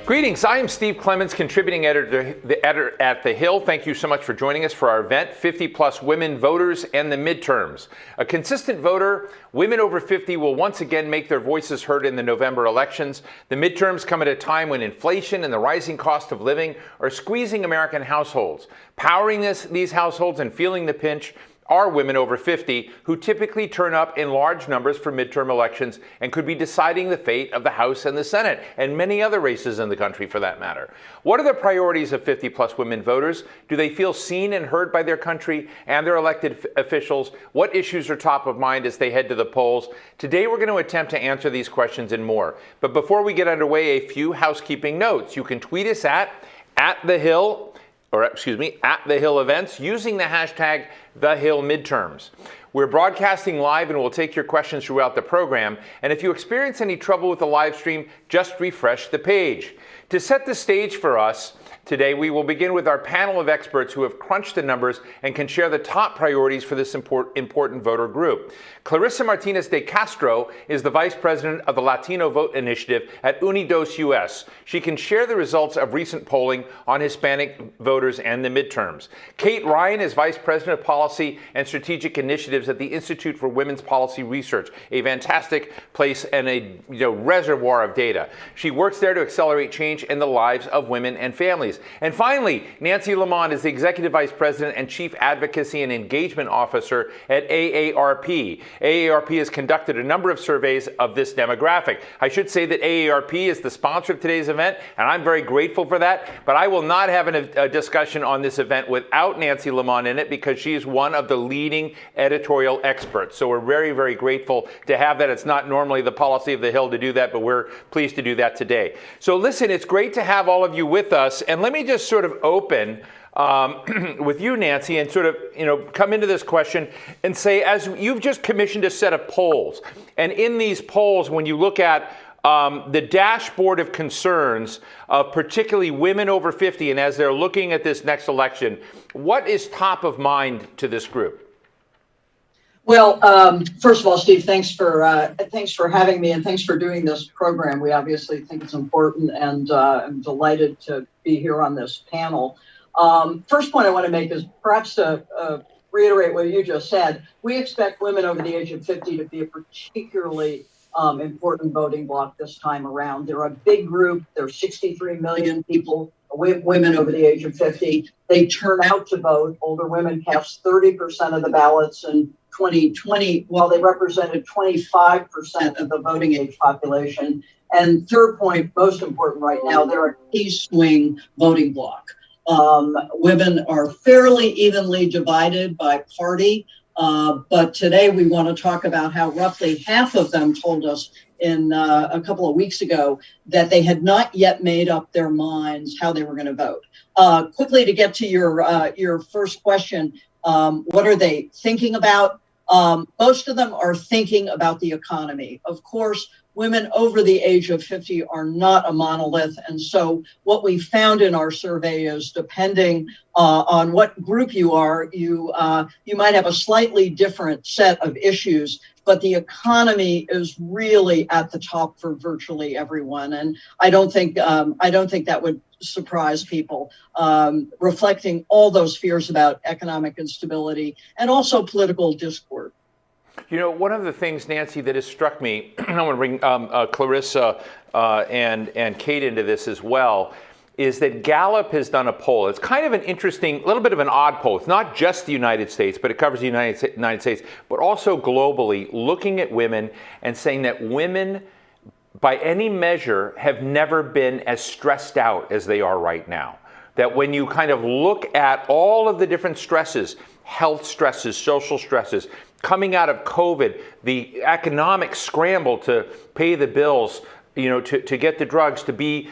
Greetings, I am Steve Clements, contributing editor at The Hill. Thank you so much for joining us for our event, 50 Plus Women Voters and the Midterms. A consistent voter, women over 50 will once again make their voices heard in the November elections. The midterms come at a time when inflation and the rising cost of living are squeezing American households. Powering these households and feeling the pinch are women over 50 who typically turn up in large numbers for midterm elections and could be deciding the fate of the House and the Senate and many other races in the country for that matter. What are the priorities of 50 plus women voters? Do they feel seen and heard by their country and their elected officials? What issues are top of mind as they head to the polls? Today we're going to attempt to answer these questions and more. But before we get underway, a few housekeeping notes. You can tweet us at The Hill events using the hashtag #TheHillMidterms. We're broadcasting live and we'll take your questions throughout the program. And if you experience any trouble with the live stream, just refresh the page. To set the stage for us today, we will begin with our panel of experts who have crunched the numbers and can share the top priorities for this important voter group. Clarissa Martinez de Castro is the Vice President of the Latino Vote Initiative at Unidos US. She can share the results of recent polling on Hispanic voters and the midterms. Kate Ryan is Vice President of Policy and Strategic Initiatives at the Institute for Women's Policy Research, a fantastic place and a reservoir of data. She works there to accelerate change in the lives of women and families. And finally, Nancy Lamont is the Executive Vice President and Chief Advocacy and Engagement Officer at AARP. AARP has conducted a number of surveys of this demographic. I should say that AARP is the sponsor of today's event, and I'm very grateful for that. But I will not have a discussion on this event without Nancy Lamont in it because she is one of the leading editorial experts. So we're very, very grateful to have that. It's not normally the policy of the Hill to do that, but we're pleased to do that today. So listen, it's great to have all of you with us. And let me just sort of open with you, Nancy, and sort of, come into this question and say, as you've just commissioned a set of polls, and in these polls, when you look at the dashboard of concerns of particularly women over 50, and as they're looking at this next election, what is top of mind to this group? Well, first of all, Steve, thanks for having me and thanks for doing this program. We obviously think it's important, and I'm delighted to be here on this panel. First point I want to make is perhaps to reiterate what you just said. We expect women over the age of 50 to be a particularly important voting bloc this time around. They're a big group. There are 63 million people, women over the age of 50. They turn out to vote. Older women cast 30% of the ballots in 2020, while they represented 25% of the voting age population. And third point, most important right now, they're a key swing voting bloc. Women are fairly evenly divided by party, but today we want to talk about how roughly half of them told us in a couple of weeks ago that they had not yet made up their minds how they were going to vote. Quickly to get to your first question, what are they thinking about? Most of them are thinking about the economy. Of course, women over the age of 50 are not a monolith. And so what we found in our survey is depending on what group you are, you might have a slightly different set of issues, but the economy is really at the top for virtually everyone. And I don't think that would surprise people, reflecting all those fears about economic instability and also political discord. One of the things, Nancy, that has struck me, I want to bring Clarissa and Kate into this as well, is that Gallup has done a poll. It's kind of an interesting, little bit of an odd poll. It's not just the United States, but it covers the United States, but also globally, looking at women and saying that women, by any measure, have never been as stressed out as they are right now. That when you kind of look at all of the different stresses, health stresses, social stresses, coming out of COVID, the economic scramble to pay the bills, to get the drugs, to be,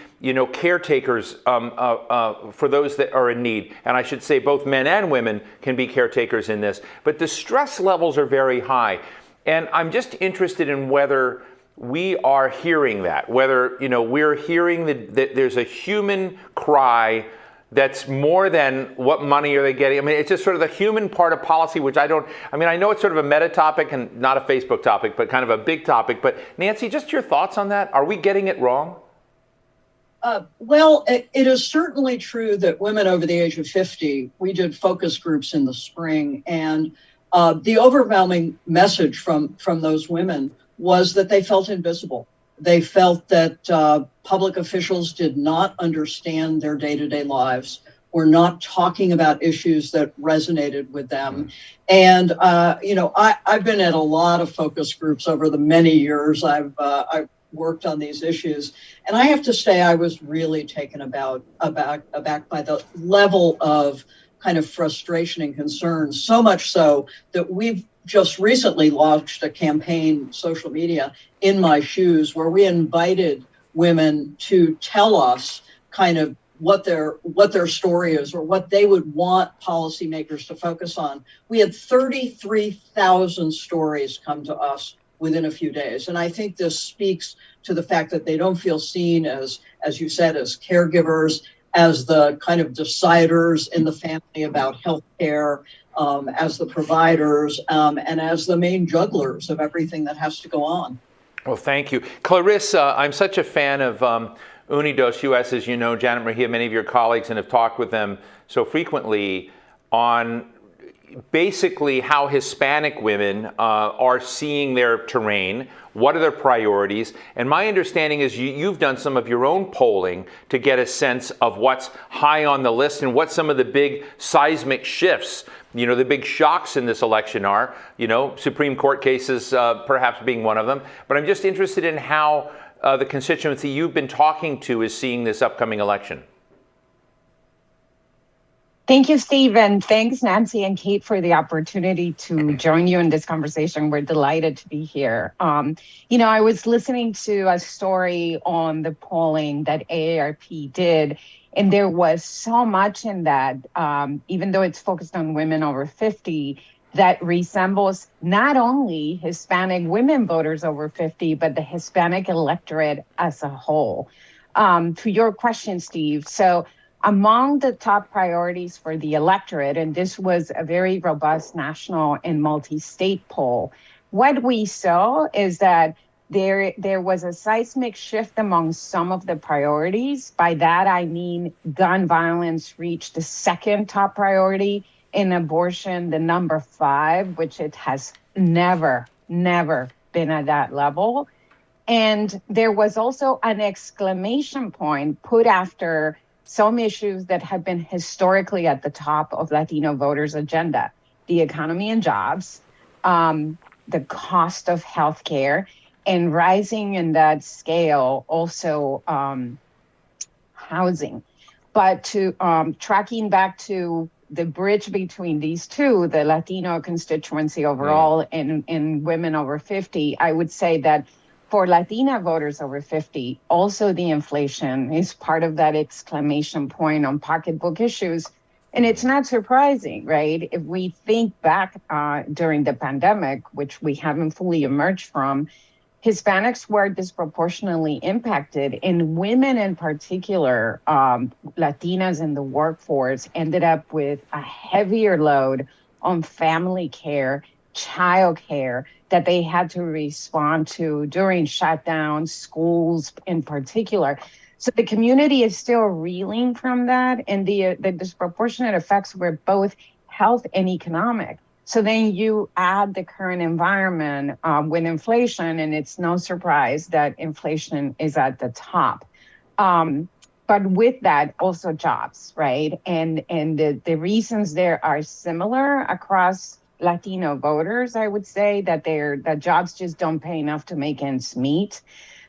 caretakers for those that are in need. And I should say both men and women can be caretakers in this. But the stress levels are very high. And I'm just interested in whether we are hearing that, whether, we're hearing that there's a human cry that's more than what money are they getting. I mean, it's just sort of the human part of policy, which I know it's sort of a meta topic and not a Facebook topic, but kind of a big topic. But Nancy, just your thoughts on that. Are we getting it wrong? It is certainly true that women over the age of 50, we did focus groups in the spring, and the overwhelming message from those women was that they felt invisible. They felt that public officials did not understand their day-to-day lives, were not talking about issues that resonated with them. And, I've been at a lot of focus groups over the many years I've worked on these issues. And I have to say, I was really taken aback by the level of kind of frustration and concern, so much so that we've just recently launched a campaign, social media, In My Shoes, where we invited women to tell us kind of what their story is or what they would want policymakers to focus on. We had 33,000 stories come to us within a few days. And I think this speaks to the fact that they don't feel seen as you said, as caregivers, as the kind of deciders in the family about healthcare, as the providers, and as the main jugglers of everything that has to go on. Well, thank you. Clarissa, I'm such a fan of Unidos US, as you know, Janet Mejia, many of your colleagues, and have talked with them so frequently on basically how Hispanic women are seeing their terrain, what are their priorities, and my understanding is you've done some of your own polling to get a sense of what's high on the list and what some of the big seismic shifts, the big shocks in this election are, Supreme Court cases perhaps being one of them. But I'm just interested in how the constituency you've been talking to is seeing this upcoming election. Thank you, Steve, and thanks, Nancy and Kate, for the opportunity to join you in this conversation. We're delighted to be here. I was listening to a story on the polling that AARP did, and there was so much in that, even though it's focused on women over 50, that resembles not only Hispanic women voters over 50, but the Hispanic electorate as a whole. To your question, Steve, so among the top priorities for the electorate, and this was a very robust national and multi-state poll, what we saw is that there was a seismic shift among some of the priorities. By that, I mean gun violence reached the second top priority, in abortion, the number 5, which it has never been at that level. And there was also an exclamation point put after some issues that have been historically at the top of Latino voters' agenda: the economy and jobs, the cost of healthcare, and rising in that scale also housing. But to tracking back to the bridge between these two, the Latino constituency overall and women over 50, I would say that for Latina voters over 50, also the inflation is part of that exclamation point on pocketbook issues. And it's not surprising, right? If we think back during the pandemic, which we haven't fully emerged from, Hispanics were disproportionately impacted, and women in particular, Latinas in the workforce, ended up with a heavier load on family care, child care, that they had to respond to during shutdowns, schools in particular. So the community is still reeling from that, and the disproportionate effects were both health and economic. So then you add the current environment with inflation, and it's no surprise that inflation is at the top. But with that, also jobs, right? And the reasons there are similar across Latino voters, I would say, that jobs just don't pay enough to make ends meet.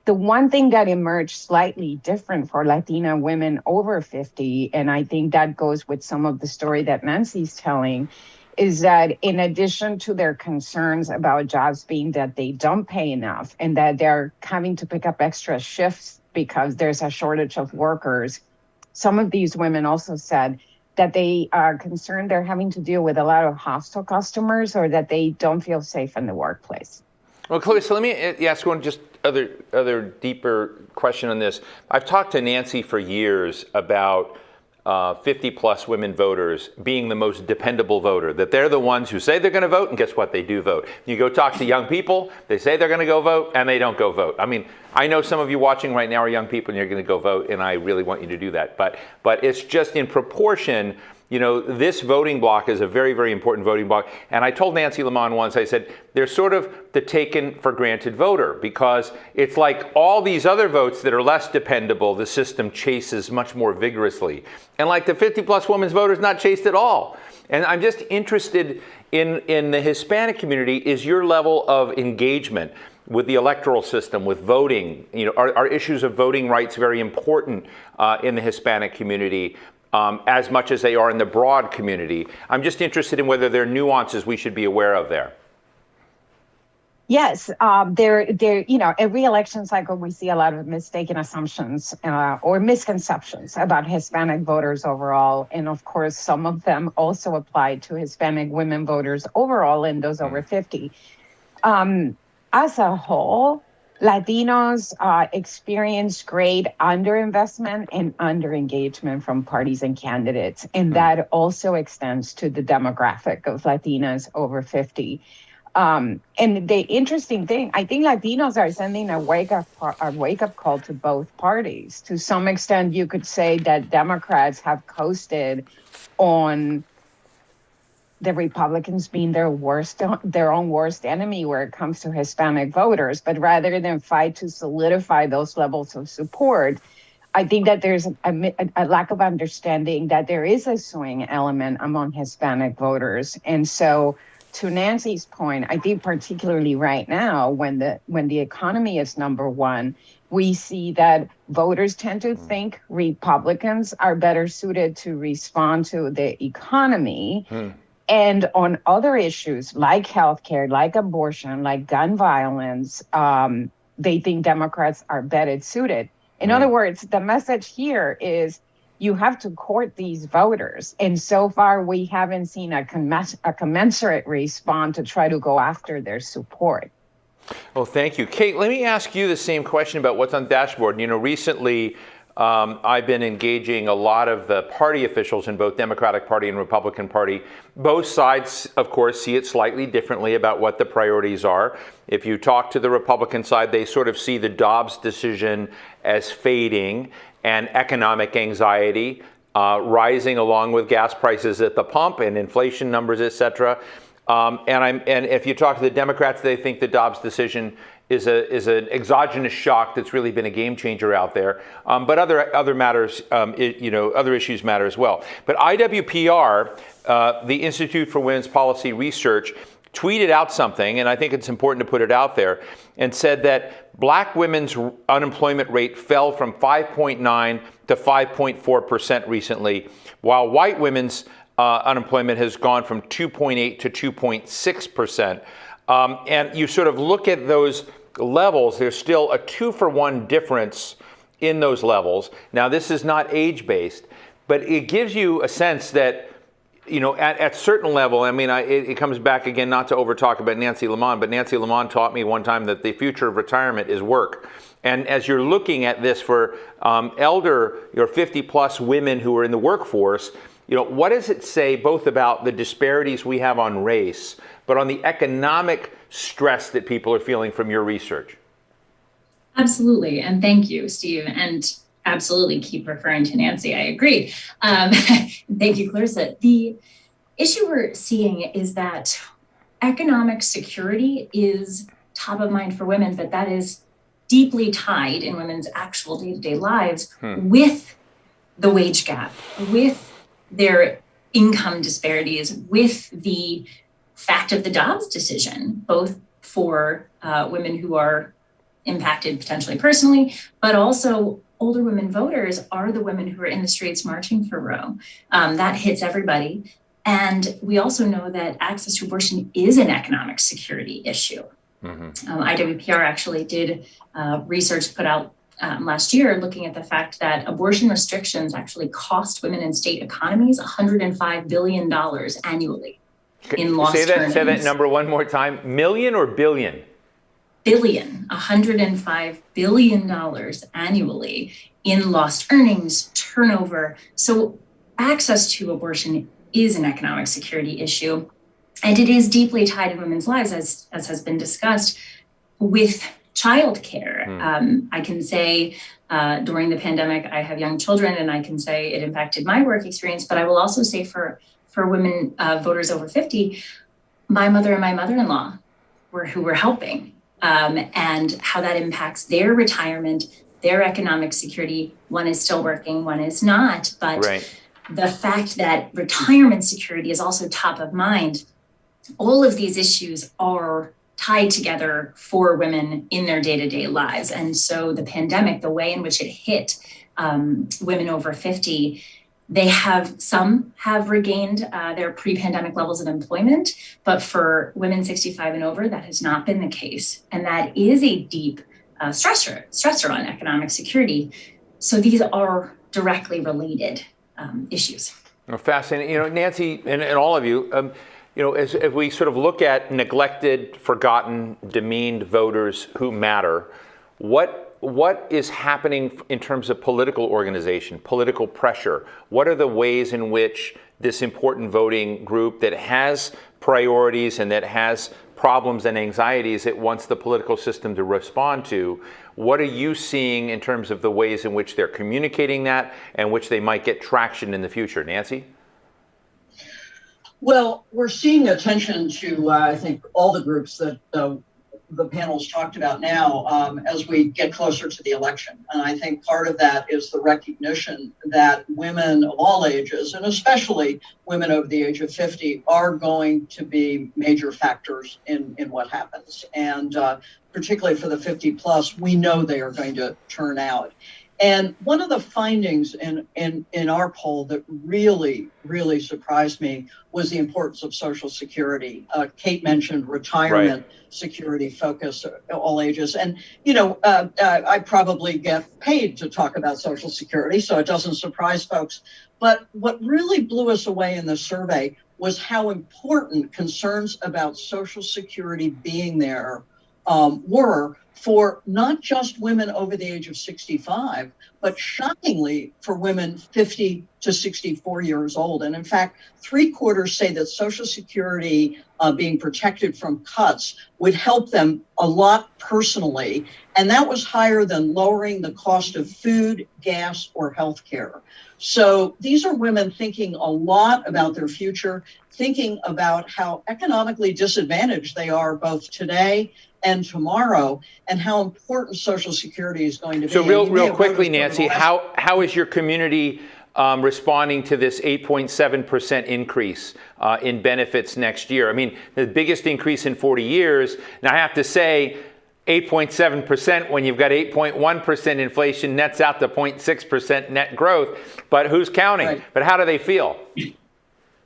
The one thing that emerged slightly different for Latina women over 50, and I think that goes with some of the story that Nancy's telling, is that in addition to their concerns about jobs being that they don't pay enough and that they're having to pick up extra shifts because there's a shortage of workers, some of these women also said that they are concerned they're having to deal with a lot of hostile customers or that they don't feel safe in the workplace. Well, Chloe, so let me ask one just other deeper question on this. I've talked to Nancy for years about 50 plus women voters being the most dependable voter, that they're the ones who say they're going to vote, and guess what? They do vote. You go talk to young people, they say they're going to go vote, and they don't go vote. I mean, I know some of you watching right now are young people and you're going to go vote, and I really want you to do that. But it's just in proportion. You know, this voting block is a very, very important voting block. And I told Nancy Lamont once, I said, they're sort of the taken for granted voter, because it's like all these other votes that are less dependable, the system chases much more vigorously. And like the 50 plus women's voters, not chased at all. And I'm just interested in the Hispanic community, is your level of engagement with the electoral system, with voting. You know, are issues of voting rights very important in the Hispanic community? As much as they are in the broad community. I'm just interested in whether there are nuances we should be aware of there. Yes, there, you know, every election cycle, we see a lot of mistaken assumptions or misconceptions about Hispanic voters overall. And of course, some of them also apply to Hispanic women voters overall and those over 50. As a whole, Latinos experience great underinvestment and underengagement from parties and candidates. And that also extends to the demographic of Latinas over 50. And the interesting thing, I think Latinos are sending a wake-up call to both parties. To some extent, you could say that Democrats have coasted on the Republicans being their own worst enemy where it comes to Hispanic voters. But rather than fight to solidify those levels of support, I think that there's a lack of understanding that there is a swing element among Hispanic voters. And so, to Nancy's point, I think particularly right now, when the economy is number one, we see that voters tend to think Republicans are better suited to respond to the economy. And on other issues like healthcare, like abortion, like gun violence, they think Democrats are better suited. In other words, the message here is you have to court these voters. And so far, we haven't seen a commensurate response to try to go after their support. Well, thank you. Kate, let me ask you the same question about what's on the dashboard. You know, recently, I've been engaging a lot of the party officials in both Democratic Party and Republican Party. Both sides, of course, see it slightly differently about what the priorities are. If you talk to the Republican side, they sort of see the Dobbs decision as fading and economic anxiety rising along with gas prices at the pump and inflation numbers, et cetera. And if you talk to the Democrats, they think the Dobbs decision is an exogenous shock that's really been a game changer out there. But other matters, other issues matter as well. But IWPR, the Institute for Women's Policy Research, tweeted out something, and I think it's important to put it out there, and said that black women's unemployment rate fell from 5.9 to 5.4% recently, while white women's unemployment has gone from 2.8 to 2.6%. And you sort of look at those levels, there's still a 2-for-1 difference in those levels. Now, this is not age-based, but it gives you a sense that, you know, at certain level, I mean, it comes back again, not to overtalk about Nancy Lamont, but Nancy Lamont taught me one time that the future of retirement is work. And as you're looking at this for elder, your 50-plus women who are in the workforce, you know, what does it say both about the disparities we have on race, but on the economic stress that people are feeling from your research? Absolutely. And thank you, Steve. And absolutely keep referring to Nancy. I agree. Thank you, Clarissa. The issue we're seeing is that economic security is top of mind for women, but that is deeply tied in women's actual day-to-day lives with the wage gap, with their income disparities, with the fact of the Dobbs decision, both for women who are impacted potentially personally, but also older women voters are the women who are in the streets marching for Roe. That hits everybody. And we also know that access to abortion is an economic security issue. IWPR actually did research put out last year looking at the fact that abortion restrictions actually cost women and state economies $105 billion annually in lost earnings. Say that number one more time. Million or billion? Billion, $105 billion annually in lost earnings, turnover. So access to abortion is an economic security issue. And it is deeply tied in women's lives, as has been discussed, with childcare. I can say during the pandemic, I have young children, and I can say it impacted my work experience. But I will also say for women voters over 50, my mother and my mother-in-law were who were helping, and how that impacts their retirement, their economic security. One is still working, one is not. But the fact that retirement security is also top of mind, all of these issues are tied together for women in their day-to-day lives. And so the pandemic, the way in which it hit women over 50, some have regained their pre-pandemic levels of employment, but for women 65 and over, that has not been the case. And that is a deep stressor on economic security. So these are directly related issues. Fascinating. Nancy, and all of you, as we sort of look at neglected, forgotten, demeaned voters who matter, what is happening in terms of political organization, political pressure? What are the ways in which this important voting group that has priorities and that has problems and anxieties it wants the political system to respond to, what are you seeing in terms of the ways in which they're communicating that and which they might get traction in the future? Nancy? Well, we're seeing attention to, I think, all the groups that the panel's talked about now as we get closer to the election. And I think part of that is the recognition that women of all ages, and especially women over the age of 50, are going to be major factors in what happens. And particularly for the 50 plus, we know they are going to turn out. And one of the findings in our poll that really, really surprised me was the importance of Social Security. Kate mentioned retirement security focus, all ages. And, I probably get paid to talk about Social Security, so it doesn't surprise folks. But what really blew us away in the survey was how important concerns about Social Security being there were for not just women over the age of 65, but shockingly for women 50 to 64 years old. And in fact, 3/4 say that Social Security being protected from cuts would help them a lot personally. And that was higher than lowering the cost of food, gas, or healthcare. So these are women thinking a lot about their future, thinking about how economically disadvantaged they are both today and tomorrow, and how important Social Security is going to be. So real quickly, Nancy, how is your community responding to this 8.7% increase in benefits next year? I mean, the biggest increase in 40 years. Now, I have to say, 8.7% when you've got 8.1% inflation nets out to 0.6% net growth. But who's counting? Right. But how do they feel?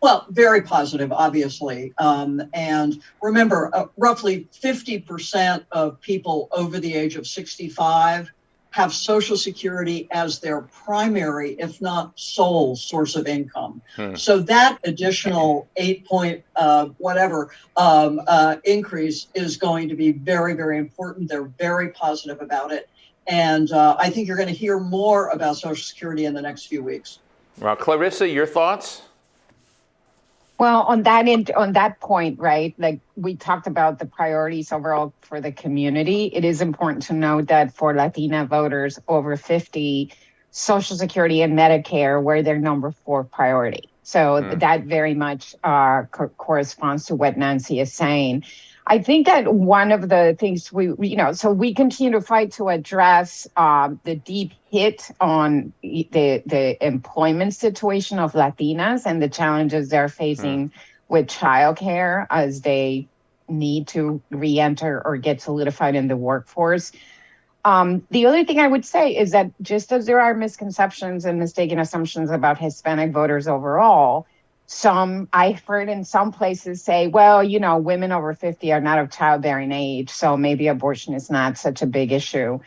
Well, very positive, obviously. And remember, roughly 50% of people over the age of 65 have Social Security as their primary, if not sole, source of income. So that additional 8 increase is going to be very, very important. They're very positive about it. And I think you're going to hear more about Social Security in the next few weeks. Well, Clarissa, your thoughts? Well, on that point, right, like we talked about the priorities overall for the community, it is important to note that for Latina voters over 50, Social Security and Medicare were their number 4 priority. So that very much corresponds to what Nancy is saying. I think that one of the things we continue to fight to address the deep hit on the employment situation of Latinas and the challenges they're facing with childcare as they need to re-enter or get solidified in the workforce. The other thing I would say is that just as there are misconceptions and mistaken assumptions about Hispanic voters overall, I've heard in some places say, well, women over 50 are not of childbearing age, so maybe abortion is not such a big issue.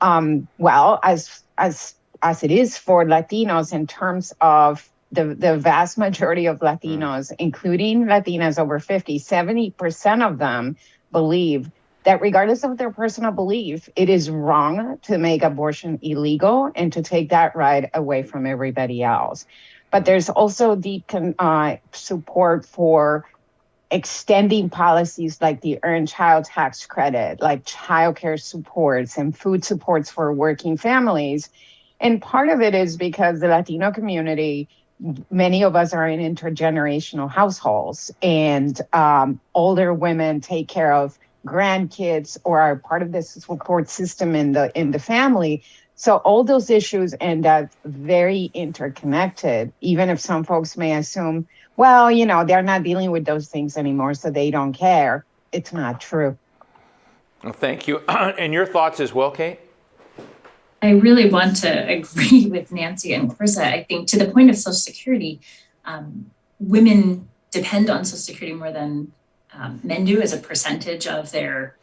Well, as it is for Latinos in terms of the vast majority of Latinos, including Latinas over 50, 70% of them believe that regardless of their personal belief, it is wrong to make abortion illegal and to take that right away from everybody else. But there's also deep support for extending policies like the Earned Child Tax Credit, like childcare supports and food supports for working families. And part of it is because the Latino community, many of us are in intergenerational households, and older women take care of grandkids or are part of this support system in the family. So all those issues end up very interconnected, even if some folks may assume, well, they're not dealing with those things anymore, so they don't care. It's not true. Well, thank you. And your thoughts as well, Kate? I really want to agree with Nancy and Clarissa. I think to the point of Social Security, women depend on Social Security more than men do as a percentage of their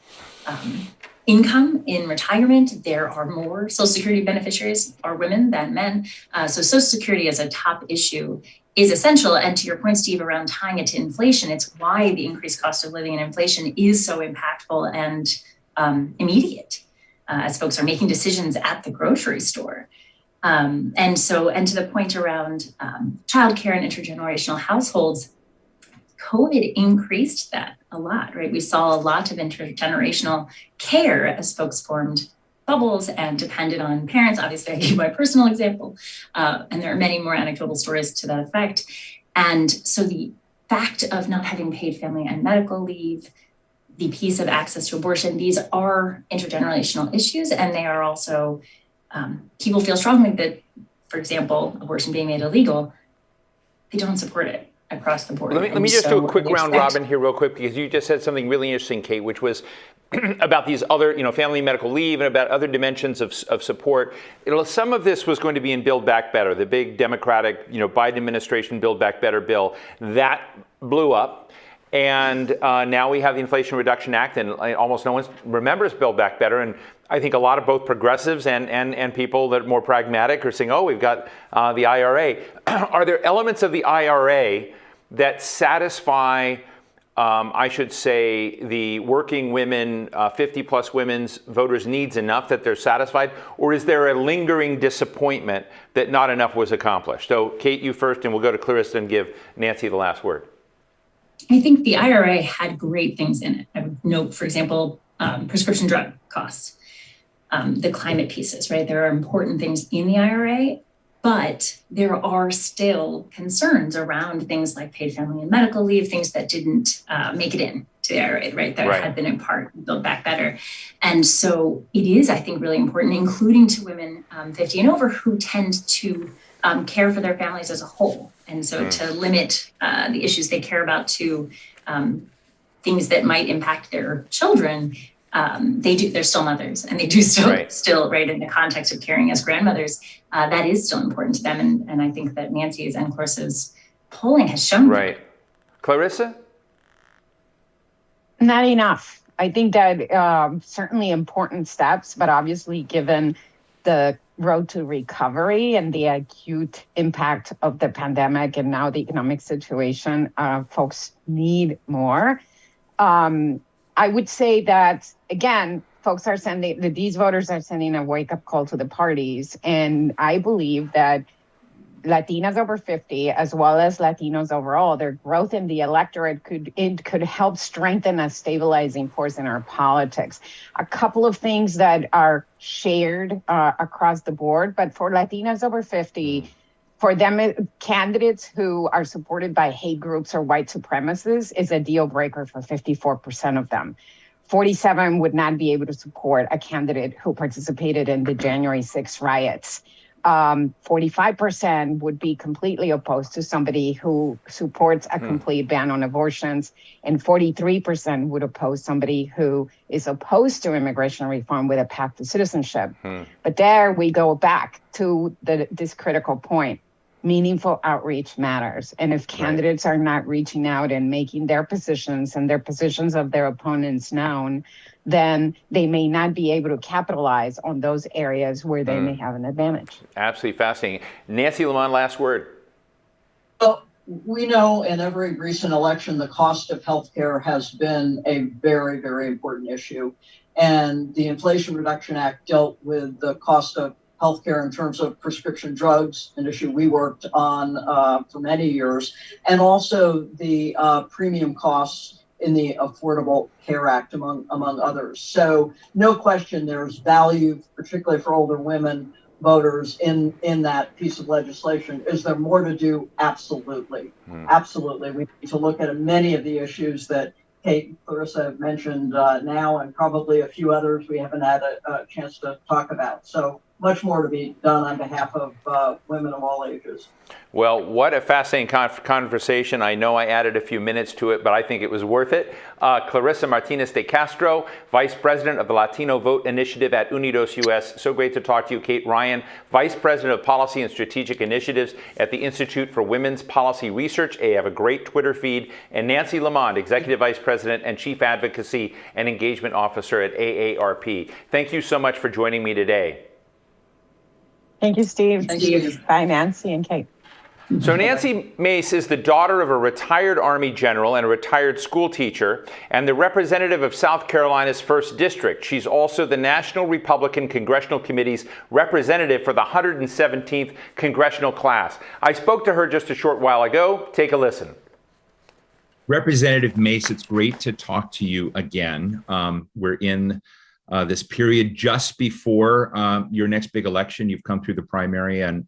income in retirement. There are more Social Security beneficiaries are women than men. So Social Security as a top issue is essential. And to your point, Steve, around tying it to inflation, it's why the increased cost of living and inflation is so impactful and immediate as folks are making decisions at the grocery store. And to the point around childcare and intergenerational households, COVID increased that a lot, right? We saw a lot of intergenerational care as folks formed bubbles and depended on parents. Obviously, I gave my personal example, and there are many more anecdotal stories to that effect. And so the fact of not having paid family and medical leave, the piece of access to abortion, these are intergenerational issues, and they are also, people feel strongly that, for example, abortion being made illegal, they don't support it across the board. Let me just do a quick round robin here real quick, because you just said something really interesting, Kate, which was about these other, family medical leave and about other dimensions of support. Some of this was going to be in Build Back Better, the big Democratic, Biden administration Build Back Better bill. That blew up. And now we have the Inflation Reduction Act, and almost no one remembers Build Back Better. And I think a lot of both progressives and people that are more pragmatic are saying, oh, we've got the IRA. Are there elements of the IRA that satisfy, I should say, the working women, 50-plus women's voters' needs enough that they're satisfied? Or is there a lingering disappointment that not enough was accomplished? So, Kate, you first, and we'll go to Clarissa and give Nancy the last word. I think the IRA had great things in it. I would note, for example, prescription drug costs, the climate pieces, right? There are important things in the IRA, but there are still concerns around things like paid family and medical leave, things that didn't make it in to the IRA, right? That had been in part Build Back Better. And so it is, I think, really important, including to women 50 and over who tend to care for their families as a whole. And so to limit the issues they care about to things that might impact their children, they're still mothers, and they do still right in the context of caring as grandmothers, that is still important to them. And I think that Nancy's and Clarissa's polling has shown that. Clarissa? Not enough. I think that certainly important steps, but obviously given the road to recovery and the acute impact of the pandemic and now the economic situation, folks need more. I would say that, again, folks are these voters are sending a wake-up call to the parties. And I believe that Latinas over 50, as well as Latinos overall, their growth in the electorate could help strengthen a stabilizing force in our politics. A couple of things that are shared across the board, but for Latinas over 50, for them, candidates who are supported by hate groups or white supremacists is a deal breaker for 54% of them. 47 would not be able to support a candidate who participated in the January 6th riots. 45% would be completely opposed to somebody who supports a complete ban on abortions, and 43% would oppose somebody who is opposed to immigration reform with a path to citizenship. But there we go back to this critical point. Meaningful outreach matters. And if candidates are not reaching out and making their positions and their positions of their opponents known, then they may not be able to capitalize on those areas where they may have an advantage. Absolutely fascinating. Nancy Lamont, last word. Well, we know in every recent election, the cost of healthcare has been a very, very important issue. And the Inflation Reduction Act dealt with the cost of healthcare in terms of prescription drugs, an issue we worked on for many years, and also the premium costs in the Affordable Care Act, among others. So no question there's value, particularly for older women voters, in that piece of legislation. Is there more to do? Absolutely. Absolutely. We need to look at many of the issues that Kate and Clarissa have mentioned now, and probably a few others we haven't had a chance to talk about. So much more to be done on behalf of women of all ages. Well, what a fascinating conversation. I know I added a few minutes to it, but I think it was worth it. Clarissa Martinez de Castro, Vice President of the Latino Vote Initiative at Unidos US. So great to talk to you. Kate Ryan, Vice President of Policy and Strategic Initiatives at the Institute for Women's Policy Research. They have a great Twitter feed. And Nancy Lamont, Executive Vice President and Chief Advocacy and Engagement Officer at AARP. Thank you so much for joining me today. Thank you, Steve. Thanks, Steve. Bye, Nancy and Kate. So Nancy Mace is the daughter of a retired Army general and a retired school teacher, and the representative of South Carolina's 1st District. She's also the National Republican Congressional Committee's representative for the 117th Congressional Class. I spoke to her just a short while ago. Take a listen. Representative Mace, it's great to talk to you again. We're in this period just before your next big election. You've come through the primary and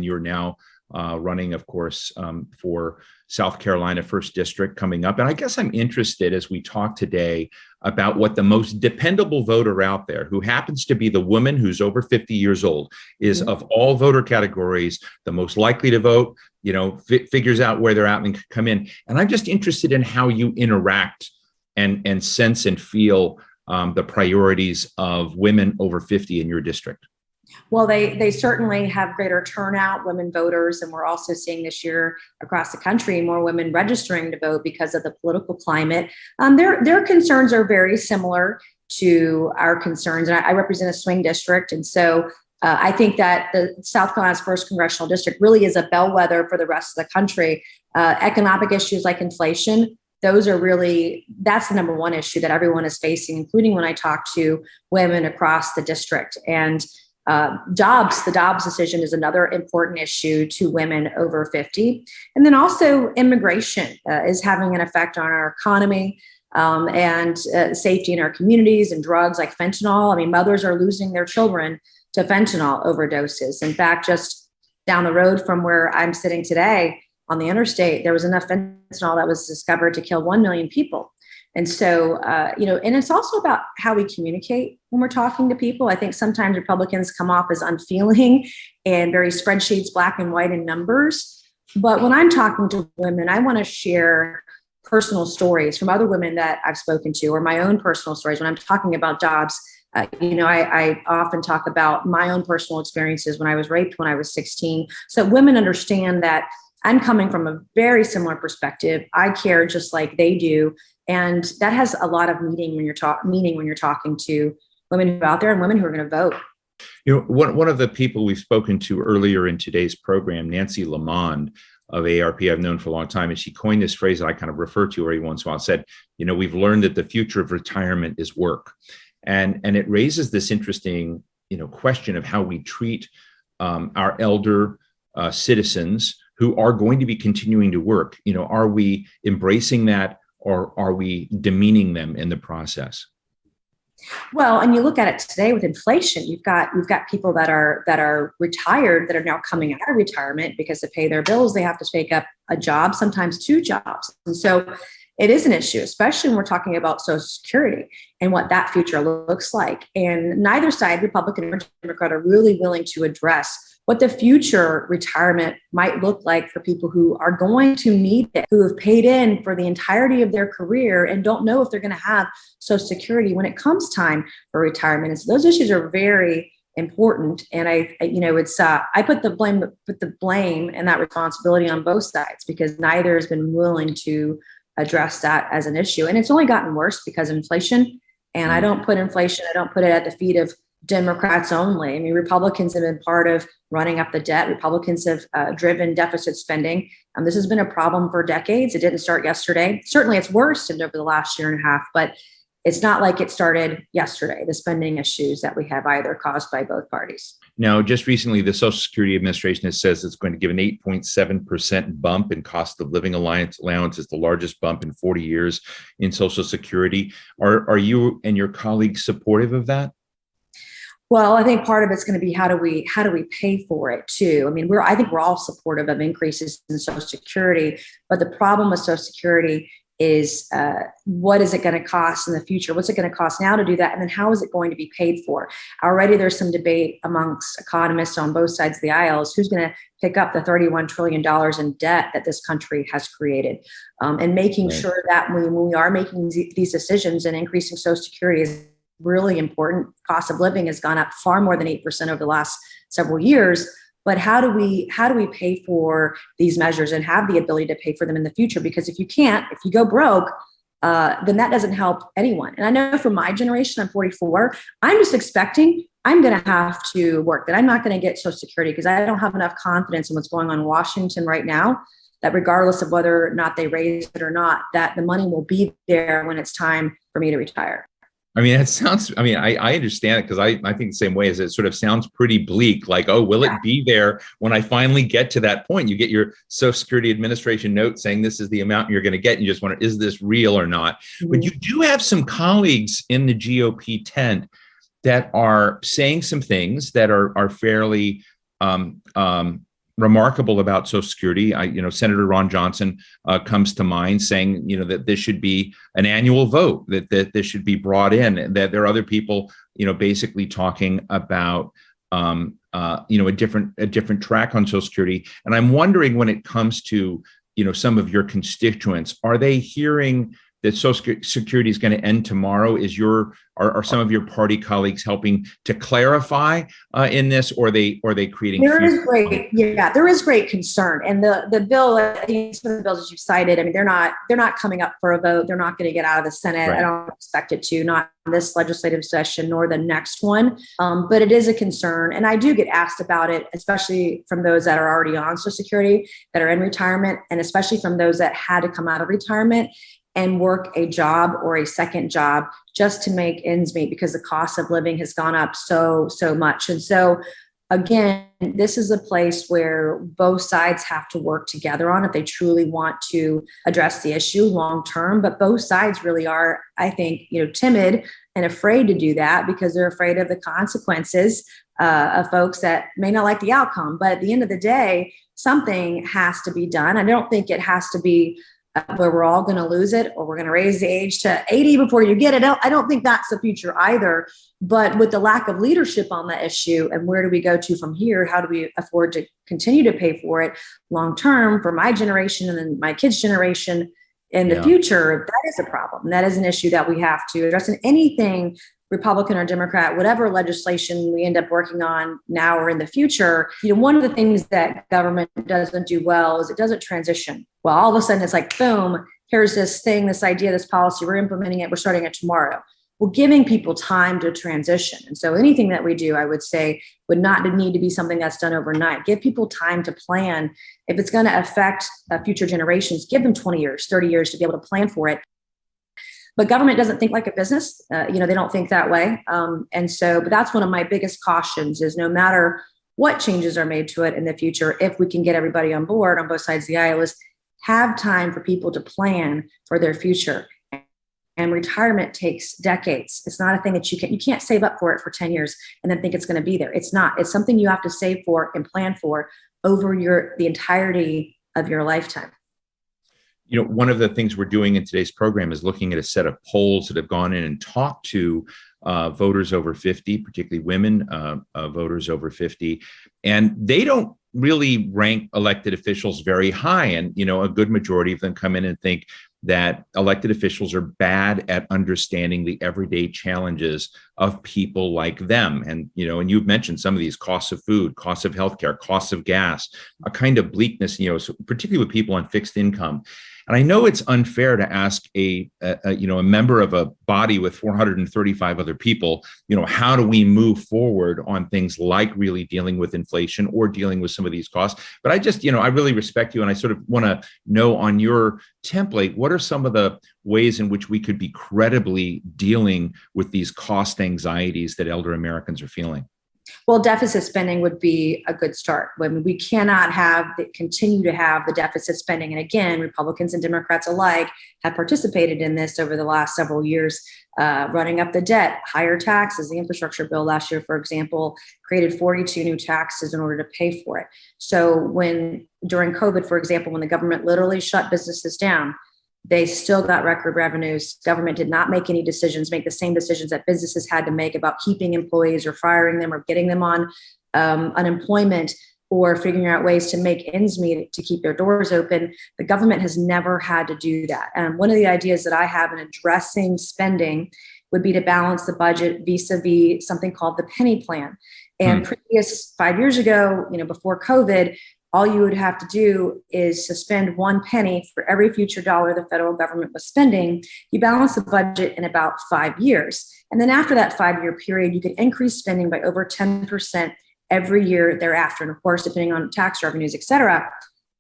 you're now running, of course, for South Carolina 1st District coming up. And I guess I'm interested, as we talk today, about what the most dependable voter out there, who happens to be the woman who's over 50 years old, is of all voter categories, the most likely to vote, figures out where they're at and can come in. And I'm just interested in how you interact and sense and feel the priorities of women over 50 in your district. Well, they certainly have greater turnout, women voters, and we're also seeing this year across the country more women registering to vote because of the political climate. Their concerns are very similar to our concerns, and I represent a swing district, and so I think that the South Carolina's 1st Congressional District really is a bellwether for the rest of the country. Economic issues like inflation, that's the number one issue that everyone is facing, including when I talk to women across the district. And the Dobbs decision is another important issue to women over 50. And then also immigration is having an effect on our economy and safety in our communities, and drugs like fentanyl. I mean, mothers are losing their children to fentanyl overdoses. In fact, just down the road from where I'm sitting today on the interstate, there was enough fentanyl that was discovered to kill 1 million people. And so, and it's also about how we communicate when we're talking to people. I think sometimes Republicans come off as unfeeling and very spreadsheets, black and white, and numbers. But when I'm talking to women, I want to share personal stories from other women that I've spoken to, or my own personal stories. When I'm talking about Dobbs, I often talk about my own personal experiences when I was raped when I was 16. So women understand that I'm coming from a very similar perspective. I care just like they do. And that has a lot of meaning when you're talking to women who are out there and women who are going to vote. One of the people we've spoken to earlier in today's program, Nancy Lamont of ARP, I've known for a long time, and she coined this phrase that I kind of refer to every once in a while, said, we've learned that the future of retirement is work. And it raises this interesting, question of how we treat our elder citizens who are going to be continuing to work. Are we embracing that, or are we demeaning them in the process? Well, and you look at it today with inflation, you've got people that are retired that are now coming out of retirement because to pay their bills, they have to take up a job, sometimes 2 jobs. And so it is an issue, especially when we're talking about Social Security and what that future looks like. And neither side, Republican or Democrat, are really willing to address what the future retirement might look like for people who are going to need it, who have paid in for the entirety of their career and don't know if they're going to have Social Security when it comes time for retirement. And so those issues are very important. And I put the blame and that responsibility on both sides, because neither has been willing to address that as an issue. And it's only gotten worse because of inflation. And I don't put it at the feet of Democrats only. I mean, Republicans have been part of running up the debt. Republicans have driven deficit spending. This has been a problem for decades. It didn't start yesterday. Certainly it's worsened over the last year and a half, but it's not like it started yesterday, the spending issues that we have either caused by both parties. Now, just recently, the Social Security Administration has says it's going to give an 8.7% bump in cost of living allowance. It's the largest bump in 40 years in Social Security. Are you and your colleagues supportive of that? Well, I think part of it's going to be how do we pay for it too? I mean, I think we're all supportive of increases in Social Security, but the problem with Social Security is what is it going to cost in the future? What's it going to cost now to do that? And then how is it going to be paid for? Already there's some debate amongst economists on both sides of the aisles who's going to pick up the $31 trillion in debt that this country has created. And making sure that when we are making these decisions and increasing Social Security is really important. Cost of living has gone up far more than 8% over the last several years. But how do we pay for these measures and have the ability to pay for them in the future? Because if you can't, if you go broke, then that doesn't help anyone. And I know for my generation, I'm 44, I'm just expecting I'm going to have to work, that I'm not going to get Social Security because I don't have enough confidence in what's going on in Washington right now, that regardless of whether or not they raise it or not, that the money will be there when it's time for me to retire. I mean, I understand it because I think the same way as it sort of sounds pretty bleak, like, oh, will it be there when I finally get to that point? You get your Social Security Administration note saying this is the amount you're going to get. And you just wonder, is this real or not? Mm-hmm. But you do have some colleagues in the GOP tent that are saying some things that are fairly remarkable about Social Security. Senator Ron Johnson comes to mind saying, that this should be an annual vote, that this should be brought in, and that there are other people, basically talking about, a different track on Social Security. And I'm wondering when it comes to, some of your constituents, are they hearing that Social Security is going to end tomorrow? Are some of your party colleagues helping to clarify in this, or are they creating? There is great concern, and the bill. I think some of the bills that you cited. I mean, they're not coming up for a vote. They're not going to get out of the Senate. Right. I don't expect it to, not this legislative session nor the next one. But it is a concern, and I do get asked about it, especially from those that are already on Social Security, that are in retirement, and especially from those that had to come out of retirement and work a job or a second job just to make ends meet because the cost of living has gone up so much. And so, again, this is a place where both sides have to work together on if they truly want to address the issue long term. But both sides really are, I think, timid and afraid to do that because they're afraid of the consequences of folks that may not like the outcome. But at the end of the day, something has to be done. I don't think it has to be where we're all going to lose it, or we're going to raise the age to 80 before you get it. I don't think that's the future either. But with the lack of leadership on the issue, and where do we go to from here? How do we afford to continue to pay for it long term for my generation and then my kids' generation in the future? That is a problem. That is an issue that we have to address. And anything, Republican or Democrat, whatever legislation we end up working on now or in the future, one of the things that government doesn't do well is it doesn't transition. Well, all of a sudden it's like, boom, here's this thing, this idea, this policy, we're implementing it, we're starting it tomorrow. We're giving people time to transition. And so anything that we do, I would say, would not need to be something that's done overnight. Give people time to plan. If it's going to affect future generations, give them 20 years, 30 years to be able to plan for it. But government doesn't think like a business. They don't think that way. But that's one of my biggest cautions is no matter what changes are made to it in the future, if we can get everybody on board on both sides of the aisle, is have time for people to plan for their future. And retirement takes decades. It's not a thing that you can't save up for it for 10 years and then think it's going to be there. It's not. It's something you have to save for and plan for over the entirety of your lifetime. One of the things we're doing in today's program is looking at a set of polls that have gone in and talked to voters over 50, particularly women voters over 50, and they don't really rank elected officials very high. And, a good majority of them come in and think that elected officials are bad at understanding the everyday challenges of people like them. And, and you've mentioned some of these: costs of food, costs of healthcare, costs of gas, a kind of bleakness, particularly with people on fixed income. And I know it's unfair to ask a member of a body with 435 other people, how do we move forward on things like really dealing with inflation or dealing with some of these costs? But I just, I really respect you, and I sort of want to know on your template, what are some of the ways in which we could be credibly dealing with these cost anxieties that elder Americans are feeling? Well, deficit spending would be a good start. When we cannot continue to have the deficit spending. And again, Republicans and Democrats alike have participated in this over the last several years, running up the debt, higher taxes. The infrastructure bill last year, for example, created 42 new taxes in order to pay for it. So during COVID, for example, when the government literally shut businesses down, they still got record revenues. Government did not make the same decisions that businesses had to make about keeping employees or firing them or getting them on unemployment or figuring out ways to make ends meet to keep their doors open. The government has never had to do that. And one of the ideas that I have in addressing spending would be to balance the budget vis-a-vis something called the penny plan. And previous 5 years ago, before COVID, all you would have to do is suspend 1 penny for every future dollar the federal government was spending. You balance the budget in about 5 years. And then after that 5-year period, you could increase spending by over 10% every year thereafter. And of course, depending on tax revenues, et cetera.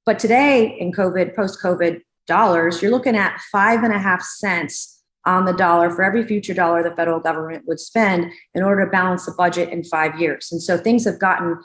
But today in COVID, post-COVID dollars, you're looking at 5.5 cents on the dollar for every future dollar the federal government would spend in order to balance the budget in 5 years. And so things have gotten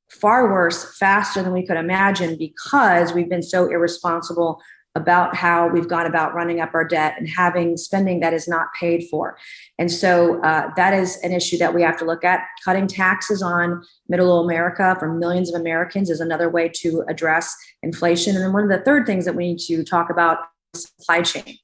far worse, faster than we could imagine, because we've been so irresponsible about how we've gone about running up our debt and having spending that is not paid for. And so that is an issue that we have to look at. Cutting taxes on middle America for millions of Americans is another way to address inflation. And then one of the third things that we need to talk about is supply chain.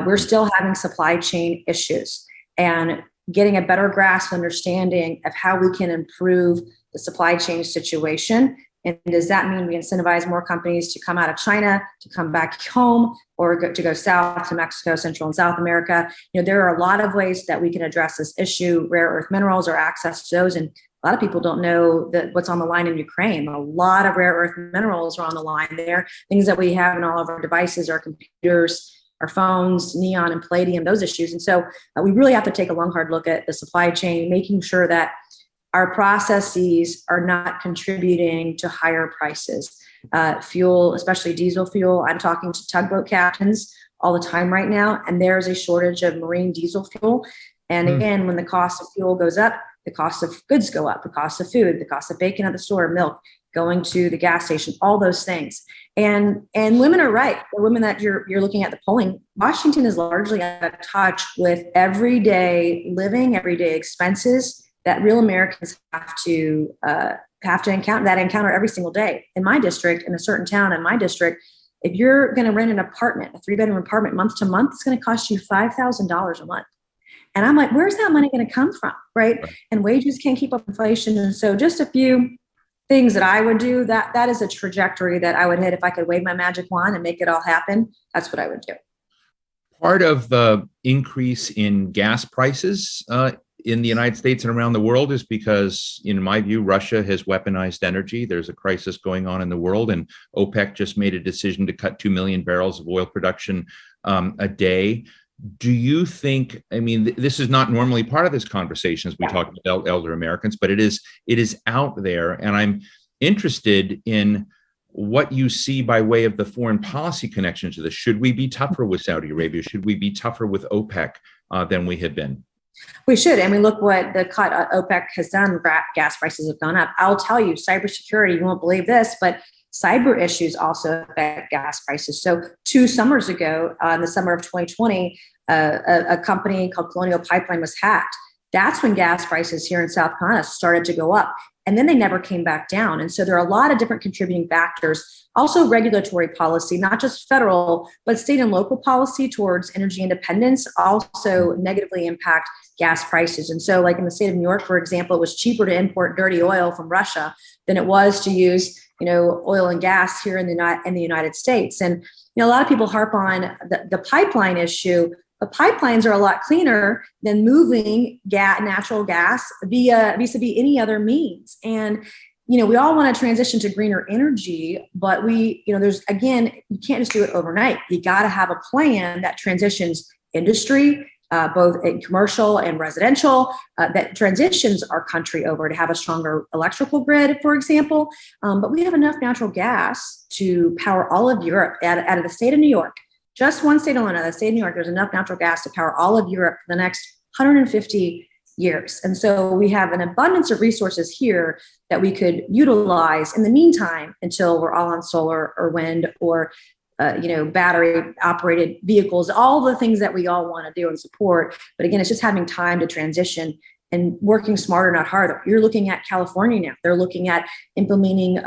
We're still having supply chain issues, and getting a better grasp, understanding of how we can improve the supply chain situation. And does that mean we incentivize more companies to come out of China, to come back home, or to go south to Mexico, Central and South America? There are a lot of ways that we can address this issue. Rare earth minerals or access to those. And a lot of people don't know that what's on the line in Ukraine. A lot of rare earth minerals are on the line there. Things that we have in all of our devices, our computers, our phones, neon and palladium, those issues. And so we really have to take a long, hard look at the supply chain, making sure that our processes are not contributing to higher prices. Fuel, especially diesel fuel. I'm talking to tugboat captains all the time right now, and there's a shortage of marine diesel fuel. And again, when the cost of fuel goes up, the cost of goods go up, the cost of food, the cost of bacon at the store, milk, going to the gas station, all those things. And women are right. The women that you're looking at the polling, Washington is largely out of touch with everyday living, everyday expenses that real Americans have to encounter every single day. In my district, in a certain town in my district, if you're going to rent an apartment, a 3-bedroom apartment month to month, it's going to cost you $5,000 a month. And I'm like, where's that money going to come from, right? And wages can't keep up inflation. And so just a few things that I would do, that is a trajectory that I would hit if I could wave my magic wand and make it all happen. That's what I would do. Part of the increase in gas prices in the United States and around the world is because, in my view, Russia has weaponized energy. There's a crisis going on in the world, and OPEC just made a decision to cut 2 million barrels of oil production a day. Do you think, this is not normally part of this conversation as we talk about elder Americans, but it is out there. And I'm interested in what you see by way of the foreign policy connection to this. Should we be tougher with Saudi Arabia? Should we be tougher with OPEC than we have been? We should. And we look what the cut OPEC has done. Gas prices have gone up. I'll tell you, cybersecurity, you won't believe this, but cyber issues also affect gas prices. So 2 summers ago, in the summer of 2020, a company called Colonial Pipeline was hacked. That's when gas prices here in South Carolina started to go up. And then they never came back down. And so there are a lot of different contributing factors. Also regulatory policy, not just federal, but state and local policy towards energy independence also negatively impact gas prices. And so like in the state of New York, for example, it was cheaper to import dirty oil from Russia than it was to use oil and gas here in the United States. And a lot of people harp on the pipeline issue. But pipelines are a lot cleaner than moving natural gas vis-a-vis any other means. And we all want to transition to greener energy, but there's, again, you can't just do it overnight. You got to have a plan that transitions industry, both in commercial and residential, that transitions our country over to have a stronger electrical grid, for example. But we have enough natural gas to power all of Europe out of the state of New York. Just one state alone, the state of New York, there's enough natural gas to power all of Europe for the next 150 years. And so we have an abundance of resources here that we could utilize in the meantime until we're all on solar or wind or battery operated vehicles, all the things that we all want to do and support. But again, it's just having time to transition and working smarter, not harder. You're looking at California now. They're looking at implementing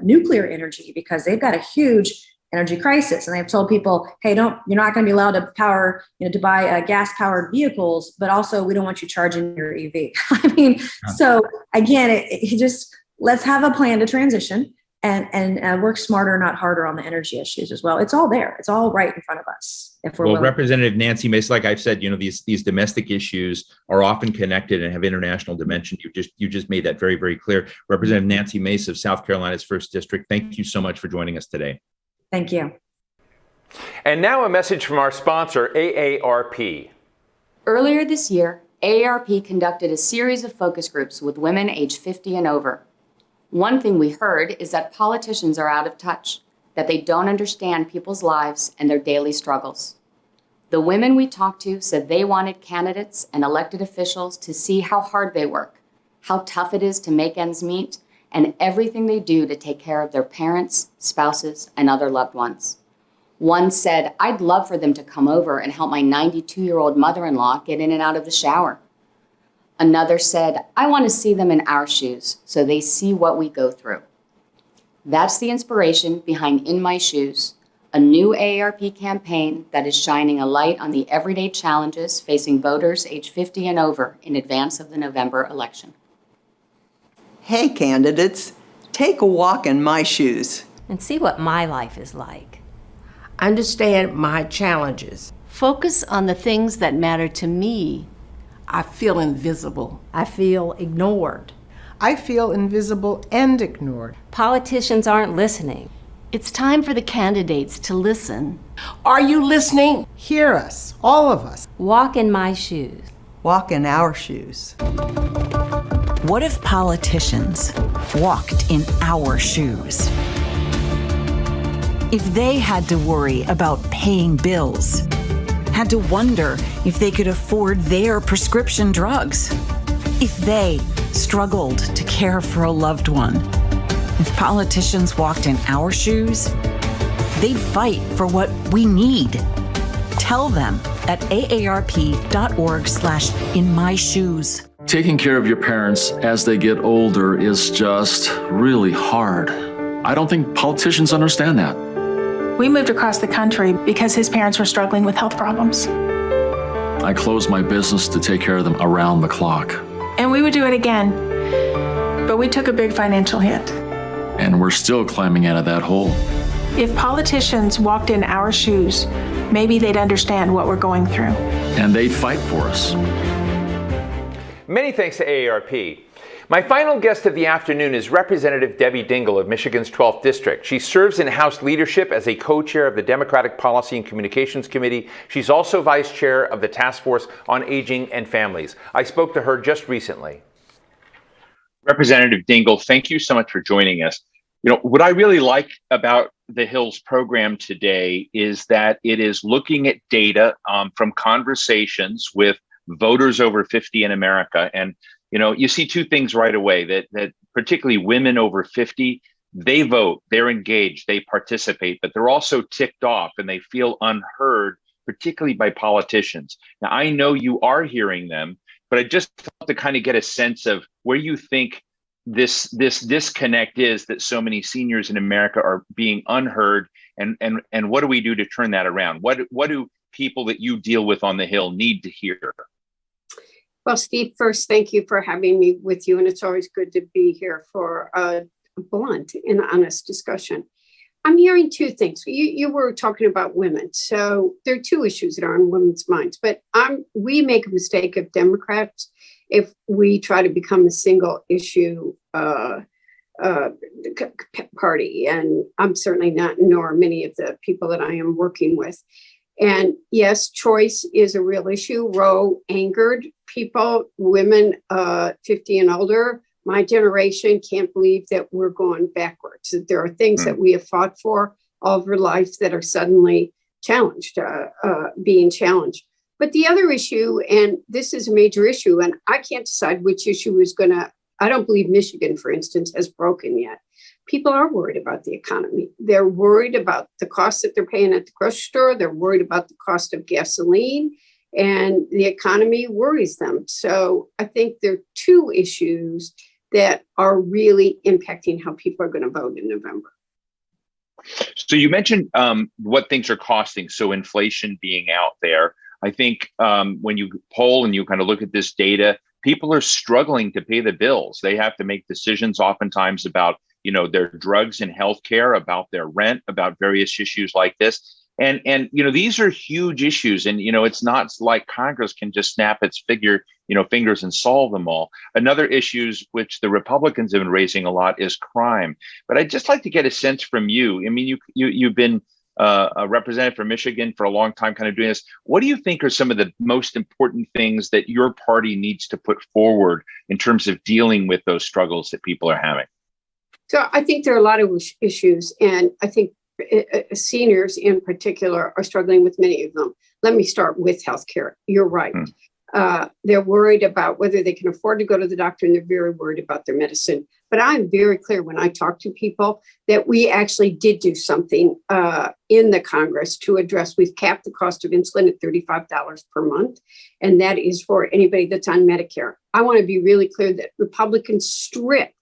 nuclear energy because they've got a huge energy crisis. And they've told people, hey, you're not going to be allowed to power, to buy gas powered vehicles, but also we don't want you charging your EV. I mean, so again, it just, let's have a plan to transition and work smarter, not harder on the energy issues as well. It's all there. It's all right in front of us. If we're willing. Representative Nancy Mace, like I've said, these domestic issues are often connected and have international dimension. You just made that very, very clear. Representative Nancy Mace of South Carolina's 1st District, thank you so much for joining us today. Thank you. And now a message from our sponsor, AARP. Earlier this year, AARP conducted a series of focus groups with women age 50 and over. One thing we heard is that politicians are out of touch, that they don't understand people's lives and their daily struggles. The women we talked to said they wanted candidates and elected officials to see how hard they work, how tough it is to make ends meet, and everything they do to take care of their parents, spouses, and other loved ones. One said, I'd love for them to come over and help my 92-year-old mother-in-law get in and out of the shower. Another said, I want to see them in our shoes so they see what we go through. That's the inspiration behind In My Shoes, a new AARP campaign that is shining a light on the everyday challenges facing voters age 50 and over in advance of the November election. Hey, candidates, take a walk in my shoes. And see what my life is like. Understand my challenges. Focus on the things that matter to me. I feel invisible. I feel ignored. I feel invisible and ignored. Politicians aren't listening. It's time for the candidates to listen. Are you listening? Hear us, all of us. Walk in my shoes. Walk in our shoes. What if politicians walked in our shoes? If they had to worry about paying bills, had to wonder if they could afford their prescription drugs, if they struggled to care for a loved one, if politicians walked in our shoes, they'd fight for what we need. Tell them at aarp.org/inmyshoes. Taking care of your parents as they get older is just really hard. I don't think politicians understand that. We moved across the country because his parents were struggling with health problems. I closed my business to take care of them around the clock. And we would do it again, but we took a big financial hit. And we're still climbing out of that hole. If politicians walked in our shoes, maybe they'd understand what we're going through. And they'd fight for us. Many thanks to AARP. My final guest of the afternoon is Representative Debbie Dingle of Michigan's 12th District. She serves in House leadership as a co-chair of the Democratic Policy and Communications Committee. She's also vice chair of the Task Force on Aging and Families. I spoke to her just recently. Representative Dingle, thank you so much for joining us. What I really like about the Hill's program today is that it is looking at data from conversations with voters over 50 in America. And, you see two things right away, that particularly women over 50, they vote, they're engaged, they participate, but they're also ticked off and they feel unheard, particularly by politicians. Now, I know you are hearing them, but I just want to kind of get a sense of where you think this disconnect is that so many seniors in America are being unheard, and what do we do to turn that around? What do people that you deal with on the Hill need to hear? Well, Steve, first, thank you for having me with you. And it's always good to be here for a blunt and honest discussion. I'm hearing two things. You were talking about women. So there are two issues that are on women's minds. But we make a mistake of Democrats if we try to become a single issue party, and I'm certainly not, nor many of the people that I am working with. And yes, choice is a real issue. Roe angered people, women 50 and older. My generation can't believe that we're going backwards, that there are things that we have fought for all of our life that are suddenly challenged, being challenged. But the other issue, and this is a major issue, and I can't decide which issue is going to, I don't believe Michigan, for instance, has broken yet. People are worried about the economy. They're worried about the cost that they're paying at the grocery store. They're worried about the cost of gasoline, and the economy worries them. So I think there are two issues that are really impacting how people are going to vote in November. So you mentioned what things are costing. So inflation being out there. I think when you poll and you kind of look at this data, people are struggling to pay the bills. They have to make decisions oftentimes about, their drugs and healthcare, about their rent, about various issues like this. And these are huge issues. And, it's not like Congress can just snap its fingers and solve them all. Another issues which the Republicans have been raising a lot is crime. But I'd just like to get a sense from you. I mean, you've been a representative for Michigan for a long time, kind of doing this. What do you think are some of the most important things that your party needs to put forward in terms of dealing with those struggles that people are having? So I think there are a lot of issues, and I think seniors in particular are struggling with many of them. Let me start with healthcare. You're right. They're worried about whether they can afford to go to the doctor, and they're very worried about their medicine. But I'm very clear when I talk to people that we actually did do something in the Congress to address. We've capped the cost of insulin at $35 per month, and that is for anybody that's on Medicare. I want to be really clear that Republicans stripped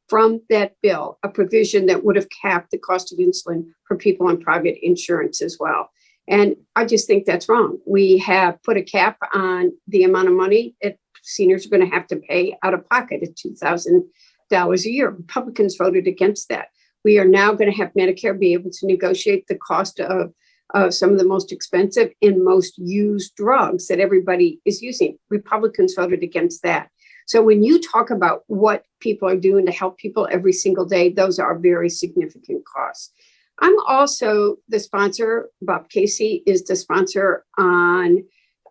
from that bill a provision that would have capped the cost of insulin for people on private insurance as well. And I just think that's wrong. We have put a cap on the amount of money that seniors are going to have to pay out of pocket at $2,000 a year. Republicans voted against that. We are now going to have Medicare be able to negotiate the cost of some of the most expensive and most used drugs that everybody is using. Republicans voted against that. So when you talk about what people are doing to help people every single day, those are very significant costs. I'm also the sponsor. Bob Casey is the sponsor on